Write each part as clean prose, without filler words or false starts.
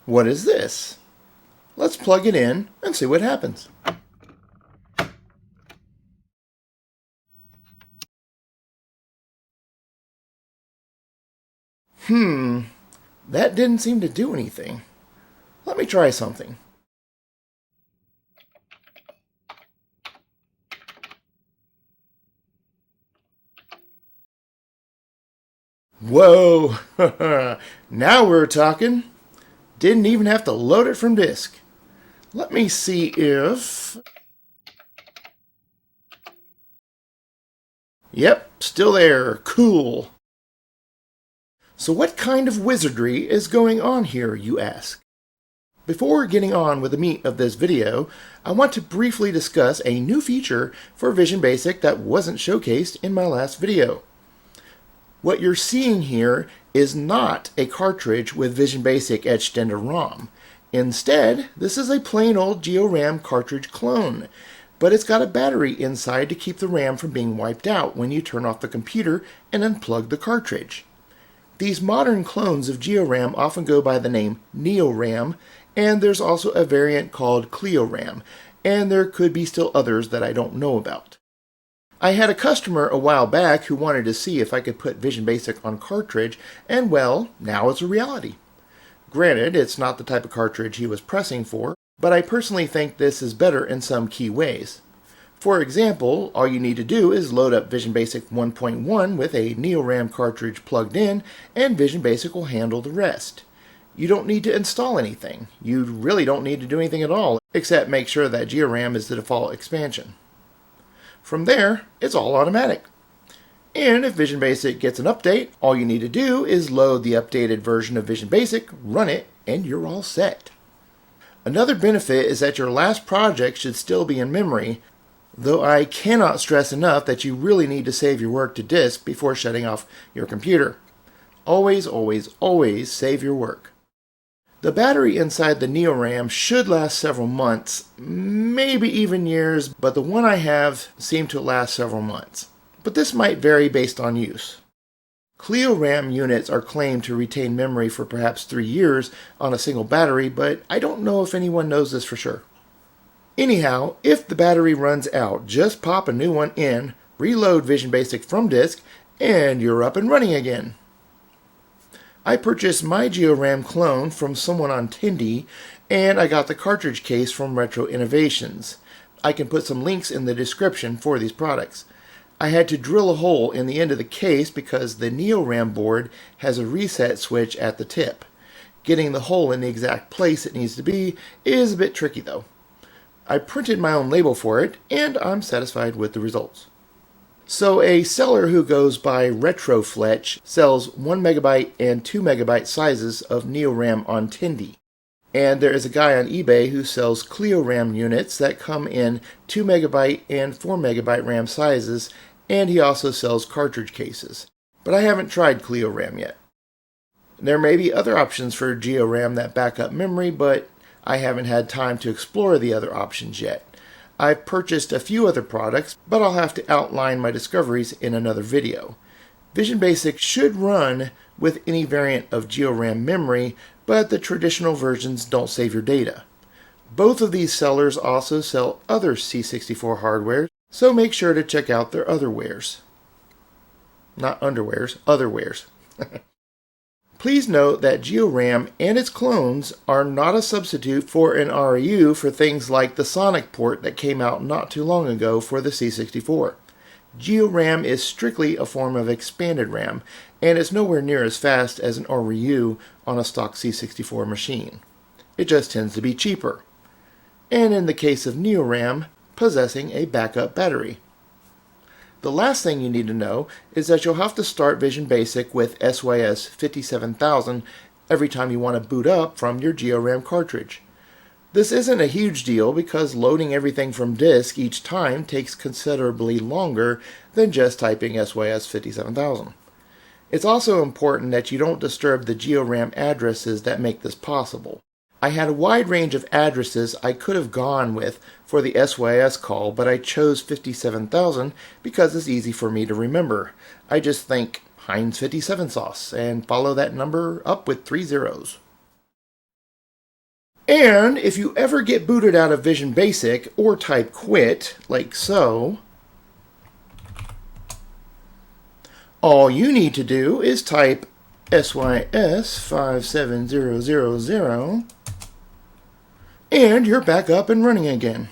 What is this? Let's plug it in and see what happens. That didn't seem to do anything. Let me try something. Whoa! Now we're talking. Didn't even have to load it from disk. Let me see if... Yep, still there. Cool. So what kind of wizardry is going on here, you ask? Before getting on with the meat of this video, I want to briefly discuss a new feature for Vision Basic that wasn't showcased in my last video. What you're seeing here is not a cartridge with Vision Basic etched into ROM. Instead, this is a plain old GeoRAM cartridge clone, but it's got a battery inside to keep the RAM from being wiped out when you turn off the computer and unplug the cartridge. These modern clones of GeoRAM often go by the name NeoRAM, and there's also a variant called CleoRAM, and there could be still others that I don't know about. I had a customer a while back who wanted to see if I could put Vision Basic on cartridge, and well, now it's a reality. Granted, it's not the type of cartridge he was pressing for, but I personally think this is better in some key ways. For example, all you need to do is load up Vision Basic 1.1 with a NeoRAM cartridge plugged in, and Vision Basic will handle the rest. You don't need to install anything. You really don't need to do anything at all, except make sure that GeoRAM is the default expansion. From there, it's all automatic. And if Vision Basic gets an update, all you need to do is load the updated version of Vision Basic, run it, and you're all set. Another benefit is that your last project should still be in memory, though I cannot stress enough that you really need to save your work to disk before shutting off your computer. Always, always, always save your work. The battery inside the NeoRAM should last several months, maybe even years, but the one I have seemed to last several months. But this might vary based on use. CleoRAM units are claimed to retain memory for perhaps 3 years on a single battery, but I don't know if anyone knows this for sure. Anyhow, if the battery runs out, just pop a new one in, reload Vision Basic from disk, and you're up and running again. I purchased my GeoRAM clone from someone on Tindy, and I got the cartridge case from Retro Innovations. I can put some links in the description for these products. I had to drill a hole in the end of the case because the NeoRAM board has a reset switch at the tip. Getting the hole in the exact place it needs to be is a bit tricky though. I printed my own label for it, and I'm satisfied with the results. So a seller who goes by RetroFletch sells 1 megabyte and 2 megabyte sizes of NeoRAM on Tindy. And there is a guy on eBay who sells CleoRAM units that come in 2 megabyte and 4 megabyte RAM sizes, and he also sells cartridge cases. But I haven't tried CleoRAM yet. There may be other options for GeoRAM that back up memory, but I haven't had time to explore the other options yet. I've purchased a few other products, but I'll have to outline my discoveries in another video. Vision Basic should run with any variant of GeoRAM memory, but the traditional versions don't save your data. Both of these sellers also sell other C64 hardware, so make sure to check out their other wares. Not underwears, other wares. Please note that GeoRAM and its clones are not a substitute for an RU for things like the Sonic port that came out not too long ago for the C64. GeoRAM is strictly a form of expanded RAM, and it's nowhere near as fast as an RU on a stock C64 machine. It just tends to be cheaper. And in the case of NeoRAM, possessing a backup battery. The last thing you need to know is that you'll have to start Vision Basic with SYS 57000 every time you want to boot up from your GeoRAM cartridge. This isn't a huge deal because loading everything from disk each time takes considerably longer than just typing SYS 57000. It's also important that you don't disturb the GeoRAM addresses that make this possible. I had a wide range of addresses I could have gone with for the SYS call, but I chose 57000 because it's easy for me to remember. I just think Heinz 57 sauce and follow that number up with 3 zeros. And if you ever get booted out of Vision Basic or type quit, like so, all you need to do is type SYS57000 and you're back up and running again.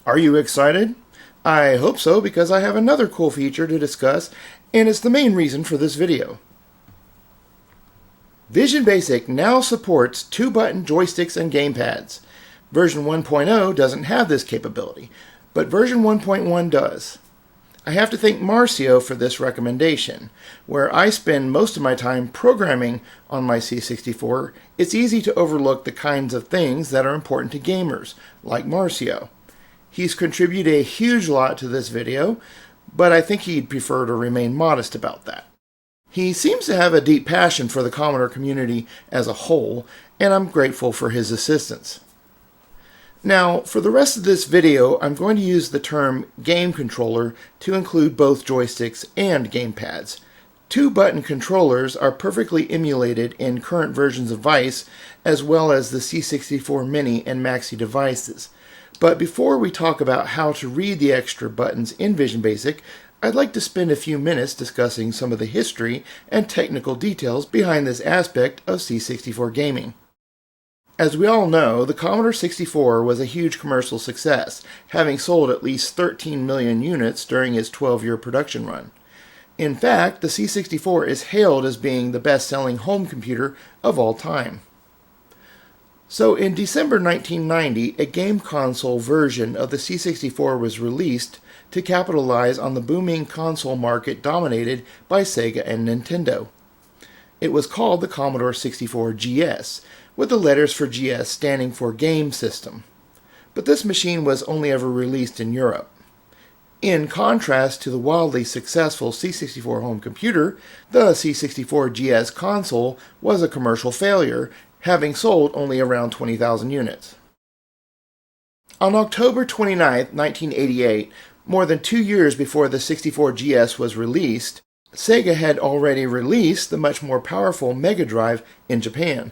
Are you excited? I hope so, because I have another cool feature to discuss, and it's the main reason for this video. Vision Basic now supports 2-button joysticks and gamepads. Version 1.0 doesn't have this capability, but version 1.1 does. I have to thank Marcio for this recommendation. Where I spend most of my time programming on my C64, it's easy to overlook the kinds of things that are important to gamers, like Marcio. He's contributed a huge lot to this video, but I think he'd prefer to remain modest about that. He seems to have a deep passion for the Commodore community as a whole, and I'm grateful for his assistance. Now, for the rest of this video, I'm going to use the term game controller to include both joysticks and gamepads. 2-button controllers are perfectly emulated in current versions of Vice, as well as the C64 Mini and Maxi devices. But before we talk about how to read the extra buttons in Vision Basic, I'd like to spend a few minutes discussing some of the history and technical details behind this aspect of C64 gaming. As we all know, the Commodore 64 was a huge commercial success, having sold at least 13 million units during its 12-year production run. In fact, the C64 is hailed as being the best-selling home computer of all time. So in December 1990, a game console version of the C64 was released to capitalize on the booming console market dominated by Sega and Nintendo. It was called the Commodore 64 GS, with the letters for GS standing for Game System. But this machine was only ever released in Europe. In contrast to the wildly successful C64 home computer, the C64 GS console was a commercial failure, having sold only around 20,000 units. On October 29, 1988, more than 2 years before the 64 GS was released, Sega had already released the much more powerful Mega Drive in Japan,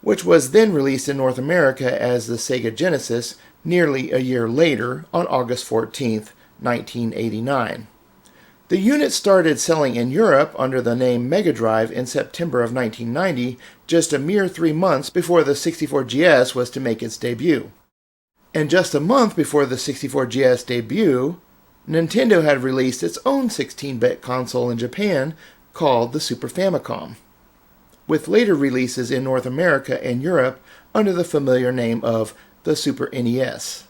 which was then released in North America as the Sega Genesis nearly a year later on August 14, 1989. The unit started selling in Europe under the name Mega Drive in September of 1990, just a mere 3 months before the 64 GS was to make its debut. And just a month before the 64 GS debut, Nintendo had released its own 16-bit console in Japan called the Super Famicom, with later releases in North America and Europe under the familiar name of the Super NES.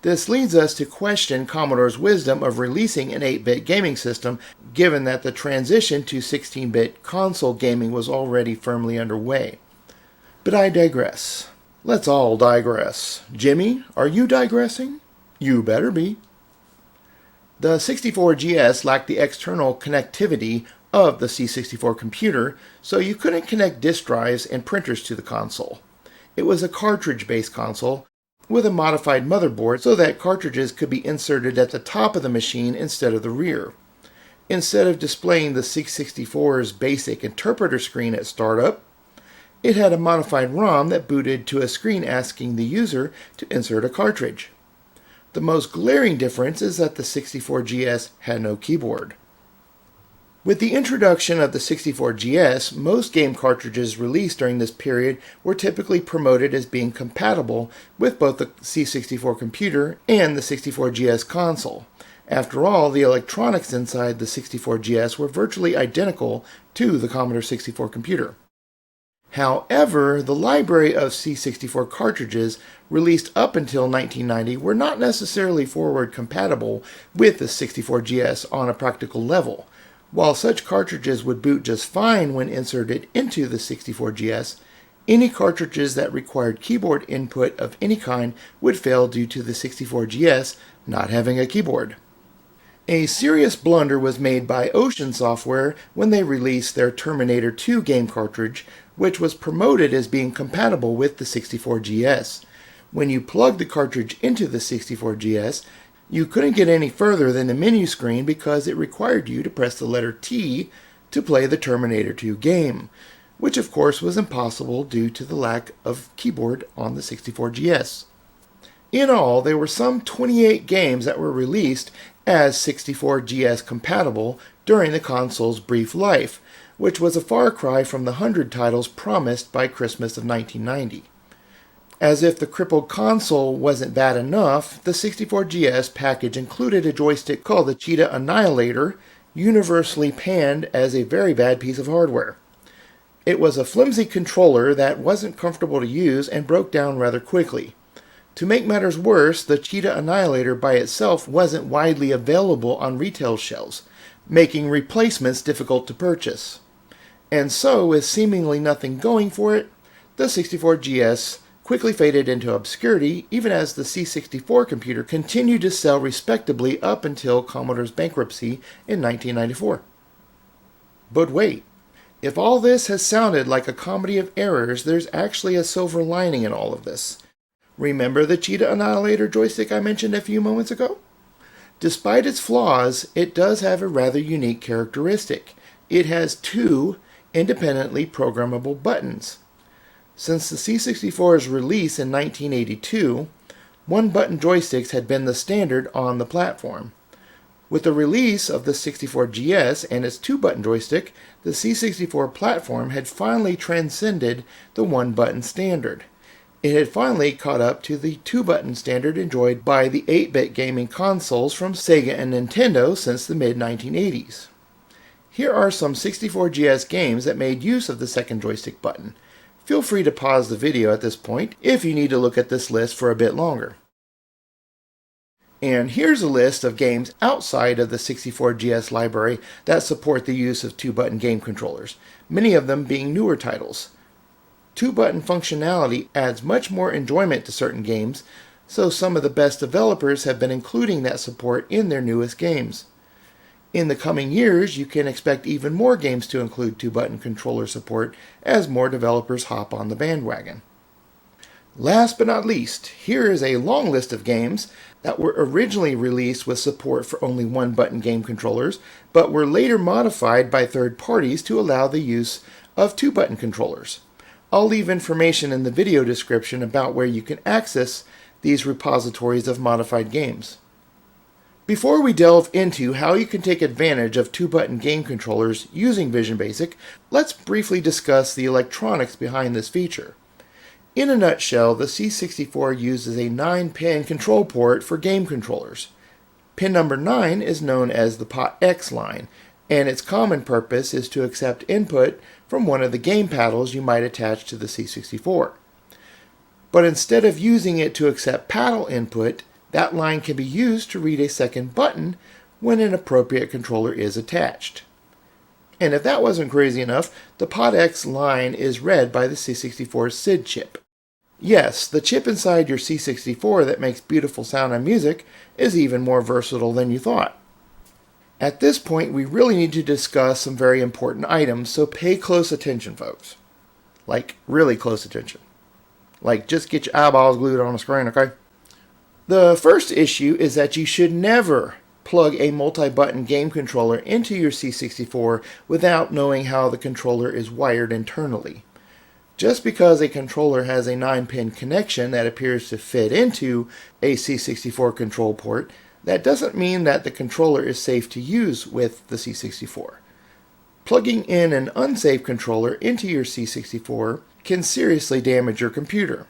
This leads us to question Commodore's wisdom of releasing an 8-bit gaming system, given that the transition to 16-bit console gaming was already firmly underway. But I digress. Let's all digress. Jimmy, are you digressing? You better be. The 64 GS lacked the external connectivity of the C64 computer, so you couldn't connect disk drives and printers to the console. It was a cartridge-based console with a modified motherboard so that cartridges could be inserted at the top of the machine instead of the rear. Instead of displaying the C64's basic interpreter screen at startup, it had a modified ROM that booted to a screen asking the user to insert a cartridge. The most glaring difference is that the 64 GS had no keyboard. With the introduction of the 64 GS, most game cartridges released during this period were typically promoted as being compatible with both the C64 computer and the 64 GS console. After all, the electronics inside the 64 GS were virtually identical to the Commodore 64 computer. However, the library of C64 cartridges released up until 1990 were not necessarily forward compatible with the 64 GS on a practical level. While such cartridges would boot just fine when inserted into the 64 GS, any cartridges that required keyboard input of any kind would fail due to the 64 GS not having a keyboard. A serious blunder was made by Ocean Software when they released their Terminator 2 game cartridge, which was promoted as being compatible with the 64 GS. When you plugged the cartridge into the 64 GS, you couldn't get any further than the menu screen because it required you to press the letter T to play the Terminator 2 game. which of course was impossible due to the lack of keyboard on the 64GS. In all, there were some 28 games that were released as 64GS compatible during the console's brief life, which was a far cry from the 100 titles promised by Christmas of 1990. As if the crippled console wasn't bad enough, the 64GS package included a joystick called the Cheetah Annihilator, universally panned as a very bad piece of hardware. It was a flimsy controller that wasn't comfortable to use and broke down rather quickly. To make matters worse, the Cheetah Annihilator by itself wasn't widely available on retail shelves, making replacements difficult to purchase. And so, with seemingly nothing going for it, the 64GS quickly faded into obscurity, even as the C64 computer continued to sell respectably up until Commodore's bankruptcy in 1994. But wait, if all this has sounded like a comedy of errors, there's actually a silver lining in all of this. Remember the Cheetah Annihilator joystick I mentioned a few moments ago? Despite its flaws, it does have a rather unique characteristic. It has two independently programmable buttons. Since the C64's release in 1982, one-button joysticks had been the standard on the platform. With the release of the 64GS and its two-button joystick, the C64 platform had finally transcended the one-button standard. It had finally caught up to the two-button standard enjoyed by the 8-bit gaming consoles from Sega and Nintendo since the mid-1980s. Here are some 64GS games that made use of the second joystick button. Feel free to pause the video at this point if you need to look at this list for a bit longer. And here's a list of games outside of the 64GS library that support the use of two-button game controllers, many of them being newer titles. Two-button functionality adds much more enjoyment to certain games, so some of the best developers have been including that support in their newest games. In the coming years, you can expect even more games to include two-button controller support as more developers hop on the bandwagon. Last but not least, here is a long list of games that were originally released with support for only one-button game controllers, but were later modified by third parties to allow the use of two-button controllers. I'll leave information in the video description about where you can access these repositories of modified games. Before we delve into how you can take advantage of two-button game controllers using Vision Basic, let's briefly discuss the electronics behind this feature. In a nutshell, the C64 uses a 9-pin control port for game controllers. Pin number 9 is known as the Pot X line, and its common purpose is to accept input from one of the game paddles you might attach to the C64. But instead of using it to accept paddle input, that line can be used to read a second button when an appropriate controller is attached. And if that wasn't crazy enough, the Pot X line is read by the C64's SID chip. Yes, the chip inside your C64 that makes beautiful sound and music is even more versatile than you thought. At this point, we really need to discuss some very important items, so pay close attention, folks. Like, really close attention. Like, just get your eyeballs glued on the screen, okay? The first issue is that you should never plug a multi-button game controller into your C64 without knowing how the controller is wired internally. Just because a controller has a 9-pin connection that appears to fit into a C64 control port, that doesn't mean that the controller is safe to use with the C64. Plugging in an unsafe controller into your C64 can seriously damage your computer.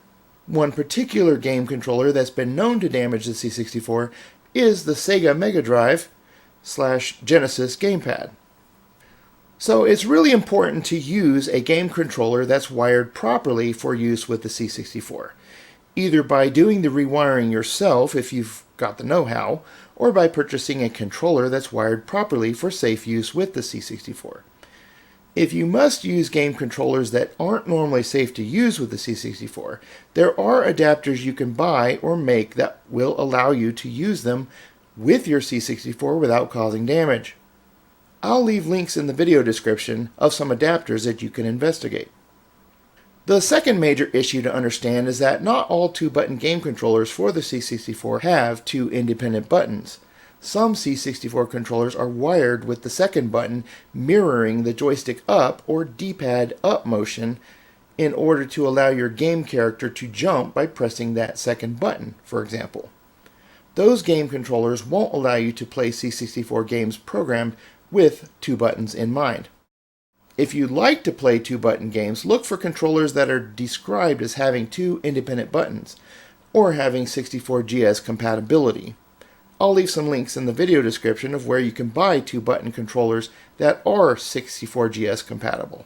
One particular game controller that's been known to damage the C64 is the Sega Mega Drive/Genesis Gamepad. So it's really important to use a game controller that's wired properly for use with the C64, either by doing the rewiring yourself if you've got the know-how, or by purchasing a controller that's wired properly for safe use with the C64. If you must use game controllers that aren't normally safe to use with the C64, there are adapters you can buy or make that will allow you to use them with your C64 without causing damage. I'll leave links in the video description of some adapters that you can investigate. The second major issue to understand is that not all two-button game controllers for the C64 have two independent buttons. Some C64 controllers are wired with the second button mirroring the joystick up or D-pad up motion in order to allow your game character to jump by pressing that second button, for example. Those game controllers won't allow you to play C64 games programmed with two buttons in mind. If you'd like to play two-button games, look for controllers that are described as having two independent buttons, or having 64GS compatibility. I'll leave some links in the video description of where you can buy two-button controllers that are 64GS compatible.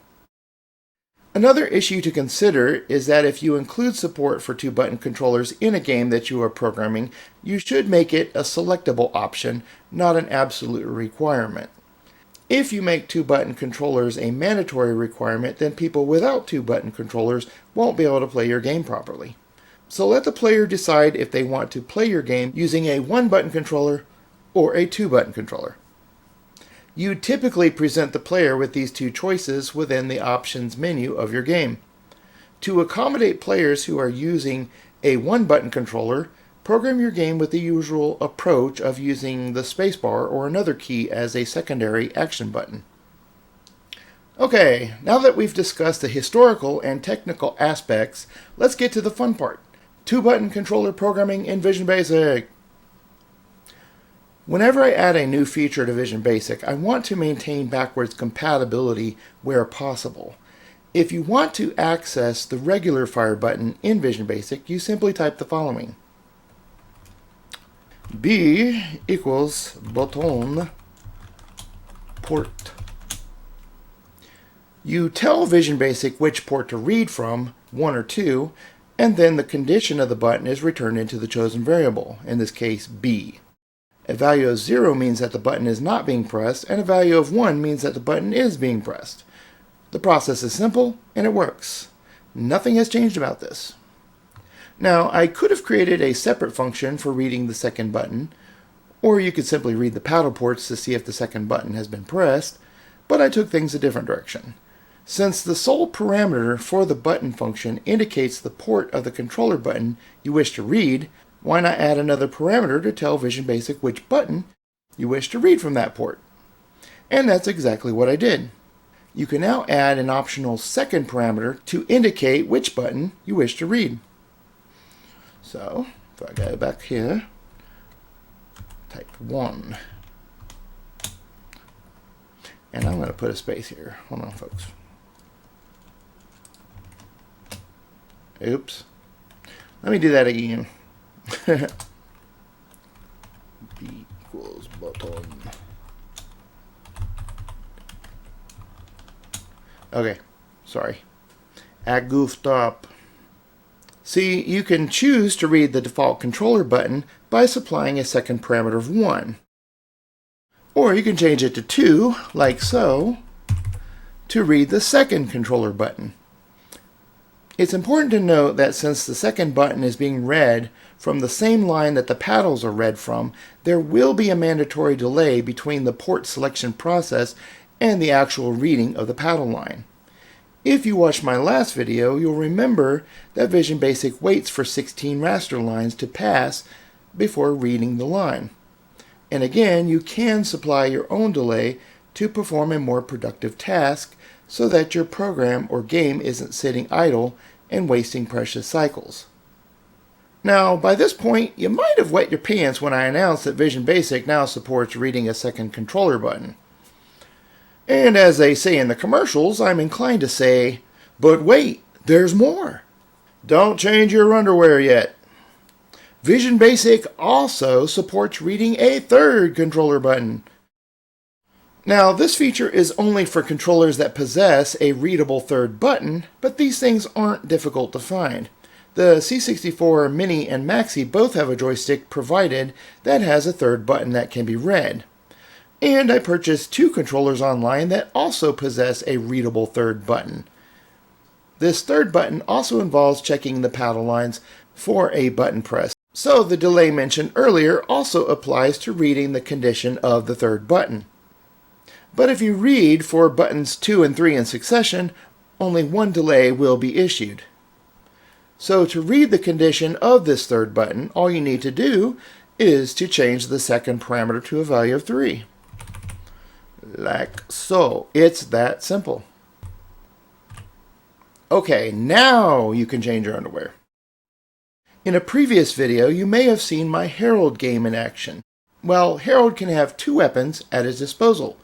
Another issue to consider is that if you include support for two-button controllers in a game that you are programming, you should make it a selectable option, not an absolute requirement. If you make two-button controllers a mandatory requirement, then people without two-button controllers won't be able to play your game properly. So let the player decide if they want to play your game using a one-button controller or a two-button controller. You typically present the player with these two choices within the options menu of your game. To accommodate players who are using a one-button controller, program your game with the usual approach of using the spacebar or another key as a secondary action button. Okay, now that we've discussed the historical and technical aspects, let's get to the fun part. Two-button controller programming in Vision Basic. Whenever I add a new feature to Vision Basic, I want to maintain backwards compatibility where possible. If you want to access the regular fire button in Vision Basic, you simply type the following. B equals button port. You tell Vision Basic which port to read from, 1 or 2, and then the condition of the button is returned into the chosen variable, in this case B. A value of 0 means that the button is not being pressed, and a value of 1 means that the button is being pressed. The process is simple, and it works. Nothing has changed about this. Now, I could have created a separate function for reading the second button, or you could simply read the paddle ports to see if the second button has been pressed, but I took things a different direction. Since the sole parameter for the button function indicates the port of the controller button you wish to read, why not add another parameter to tell Vision Basic which button you wish to read from that port? And that's exactly what I did. You can now add an optional second parameter to indicate which button you wish to read. So, if I go back here, type 1. And I'm going to put a space here. Hold on, folks. Oops. Let me do that again. B equals button. Okay, sorry. I goofed up. See, you can choose to read the default controller button by supplying a second parameter of 1. Or you can change it to 2, like so, to read the second controller button. It's important to note that since the second button is being read from the same line that the paddles are read from, there will be a mandatory delay between the port selection process and the actual reading of the paddle line. If you watched my last video, you'll remember that Vision Basic waits for 16 raster lines to pass before reading the line. And again, you can supply your own delay to perform a more productive task so that your program or game isn't sitting idle and wasting precious cycles. Now, by this point, you might have wet your pants when I announced that Vision Basic now supports reading a second controller button. And as they say in the commercials, I'm inclined to say, but wait, there's more. Don't change your underwear yet. Vision Basic also supports reading a third controller button. Now, this feature is only for controllers that possess a readable third button, but these things aren't difficult to find. The C64 Mini and Maxi both have a joystick provided that has a third button that can be read. And I purchased 2 controllers online that also possess a readable third button. This third button also involves checking the paddle lines for a button press, so the delay mentioned earlier also applies to reading the condition of the third button. But if you read for buttons 2 and 3 in succession, only one delay will be issued. So to read the condition of this third button, all you need to do is to change the second parameter to a value of 3. Like so. It's that simple. Okay, now you can change your underwear. In a previous video, you may have seen my Herald game in action. Well, Herald can have 2 weapons at his disposal,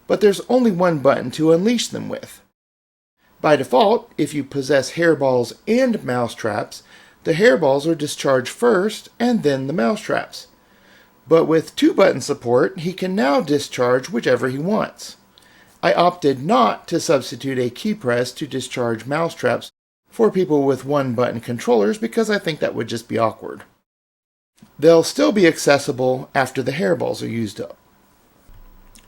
but there's only one button to unleash them with. By default, if you possess hairballs and mousetraps, the hairballs are discharged first and then the mousetraps. But with 2-button support, he can now discharge whichever he wants. I opted not to substitute a key press to discharge mousetraps for people with 1-button controllers because I think that would just be awkward. They'll still be accessible after the hairballs are used up.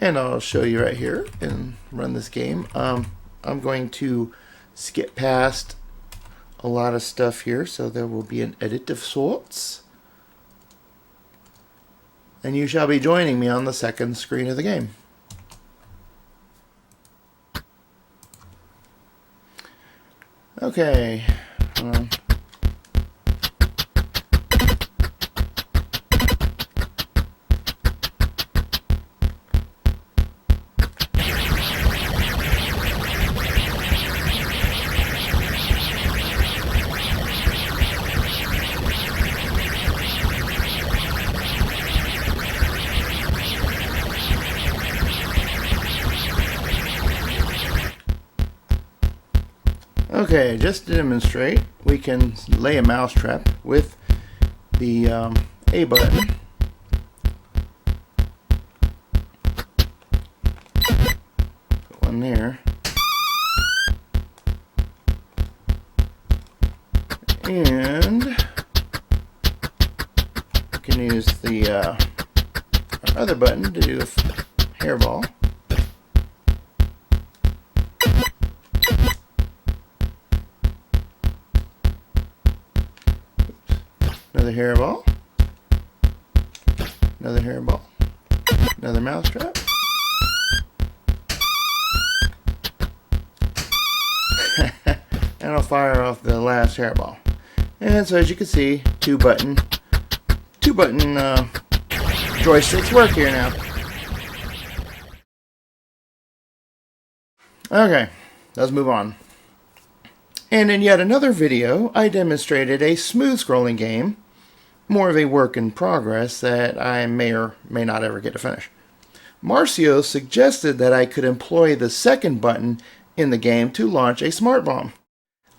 And I'll show you right here and run this game. I'm going to skip past a lot of stuff here, so there will be an edit of sorts. And you shall be joining me on the second screen of the game. Okay. Okay, just to demonstrate, we can lay a mousetrap with the A button. Put one there. And we can use the our other button to do a hairball. Another hairball, another hairball, another mousetrap, and I'll fire off the last hairball. And so as you can see, two button joysticks work here now. Okay, let's move on. And in yet another video, I demonstrated a smooth scrolling game, more of a work in progress that I may or may not ever get to finish. Marcio suggested that I could employ the second button in the game to launch a smart bomb.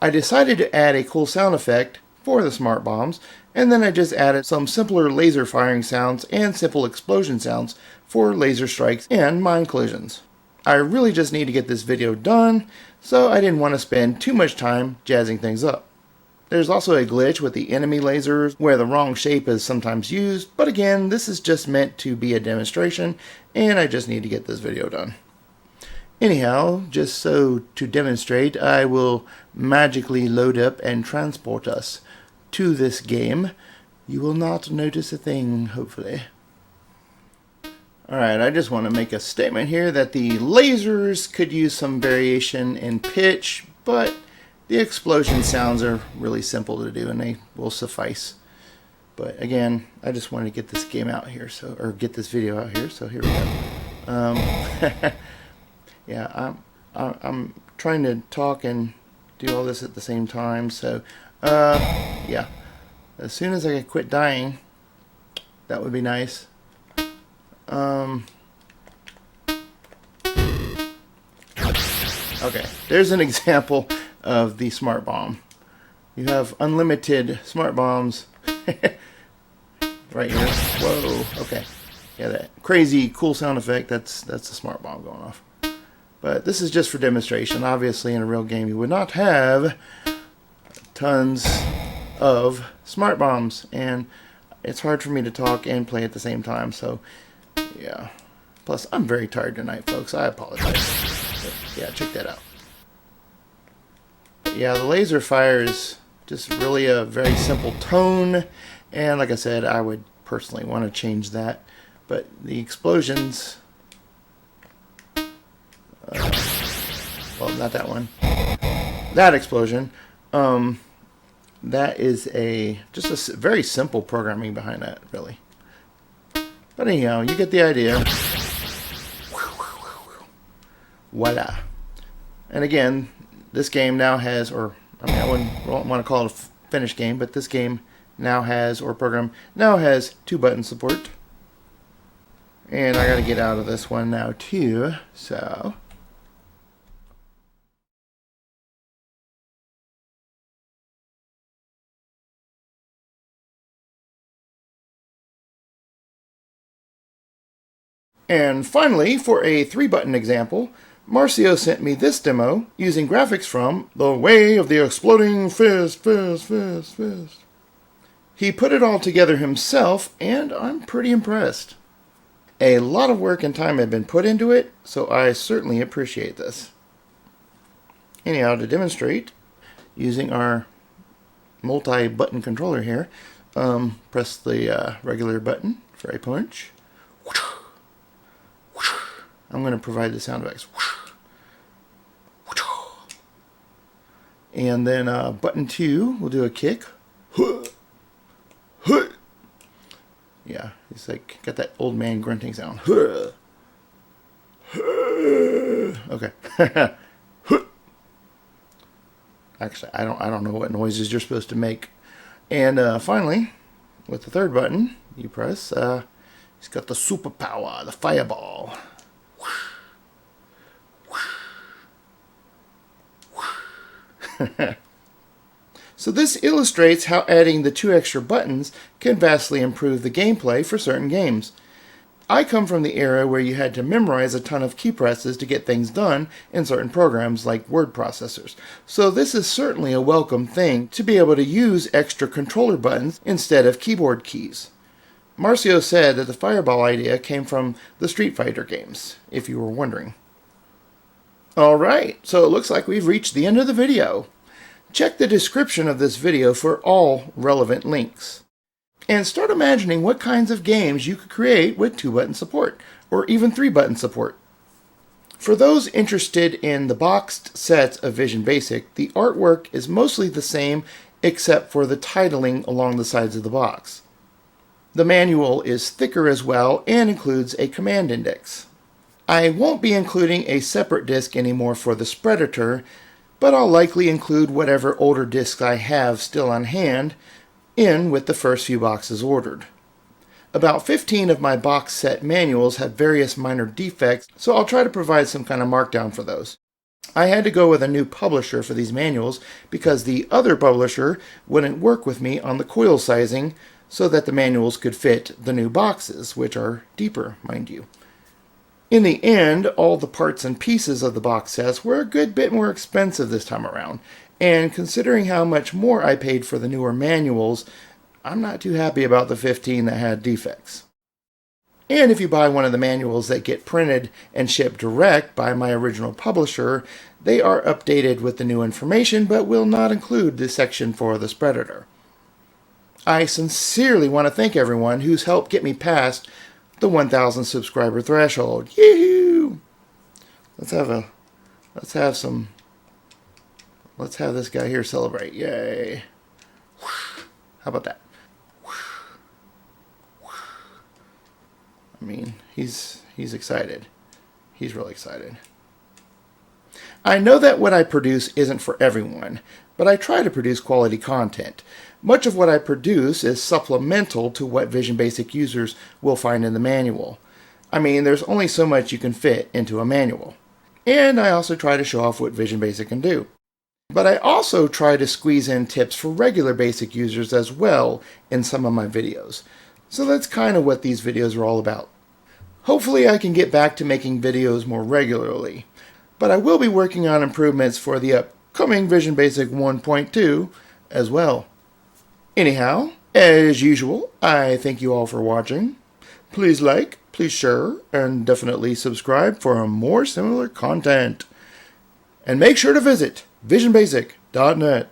I decided to add a cool sound effect for the smart bombs, and then I just added some simpler laser firing sounds and simple explosion sounds for laser strikes and mine collisions. I really just need to get this video done, so I didn't want to spend too much time jazzing things up. There's also a glitch with the enemy lasers where the wrong shape is sometimes used, but again, this is just meant to be a demonstration, and I just need to get this video done. Anyhow, just so to demonstrate, I will magically load up and transport us to this game. You will not notice a thing, hopefully. Alright, I just want to make a statement here that the lasers could use some variation in pitch, but the explosion sounds are really simple to do and they will suffice. But again, I just wanted to get this game out here, or get this video out here, so here we go. Yeah, I'm trying to talk and do all this at the same time, so yeah. As soon as I quit dying, that would be nice. Okay, there's an example of the smart bomb. You have unlimited smart bombs right here. Whoa, okay. Yeah, that crazy cool sound effect, that's a smart bomb going off. But this is just for demonstration. Obviously in a real game you would not have tons of smart bombs, and it's hard for me to talk and play at the same time, so yeah. Plus, I'm very tired tonight, folks. I apologize. But yeah, check that out. But yeah, the laser fire is just really a very simple tone. And like I said, I would personally want to change that. But the explosions... well, not that one. That explosion. That is just a very simple programming behind that, really. But anyhow, you get the idea. Voila. And again, this game now has, or I mean, I wouldn't want to call it a finished game, but this game now has, or program now has 2-button support. And I got to get out of this one now too, so. And finally, for a 3-button example, Marcio sent me this demo using graphics from The Way of the Exploding Fist. He put it all together himself, and I'm pretty impressed. A lot of work and time have been put into it, so I certainly appreciate this. Anyhow, to demonstrate, using our multi-button controller here, press the regular button for a punch. I'm going to provide the sound effects. And then button 2, we'll do a kick. Yeah, it's like got that old man grunting sound. Okay. Actually, I don't know what noises you're supposed to make. And finally, with the 3rd button, you press. He's got the superpower, the fireball. So this illustrates how adding the 2 extra buttons can vastly improve the gameplay for certain games. I come from the era where you had to memorize a ton of key presses to get things done in certain programs like word processors, so this is certainly a welcome thing to be able to use extra controller buttons instead of keyboard keys. Marcio said that the fireball idea came from the Street Fighter games, if you were wondering. Alright, so it looks like we've reached the end of the video. Check the description of this video for all relevant links. And start imagining what kinds of games you could create with 2-button support, or even 3-button support. For those interested in the boxed sets of Vision Basic, the artwork is mostly the same except for the titling along the sides of the box. The manual is thicker as well and includes a command index. I won't be including a separate disc anymore for the Spredator, but I'll likely include whatever older discs I have still on hand in with the first few boxes ordered. About 15 of my box set manuals have various minor defects, so I'll try to provide some kind of markdown for those. I had to go with a new publisher for these manuals because the other publisher wouldn't work with me on the coil sizing so that the manuals could fit the new boxes, which are deeper, mind you. In the end, all the parts and pieces of the box sets were a good bit more expensive this time around, and considering how much more I paid for the newer manuals, I'm not too happy about the 15 that had defects. And if you buy one of the manuals that get printed and shipped direct by my original publisher, they are updated with the new information but will not include the section for the Spredator. I sincerely want to thank everyone who's helped get me past the 1,000 subscriber threshold. Yee-hoo! Let's have this guy here celebrate. Yay. How about that? I mean, he's excited. He's really excited. I know that what I produce isn't for everyone, but I try to produce quality content. Much of what I produce is supplemental to what Vision Basic users will find in the manual. I mean, there's only so much you can fit into a manual. And I also try to show off what Vision Basic can do. But I also try to squeeze in tips for regular Basic users as well in some of my videos. So that's kind of what these videos are all about. Hopefully I can get back to making videos more regularly. But I will be working on improvements for the upcoming Vision Basic 1.2 as well. Anyhow, as usual, I thank you all for watching. Please like, please share, and definitely subscribe for more similar content. And make sure to visit visionbasic.net.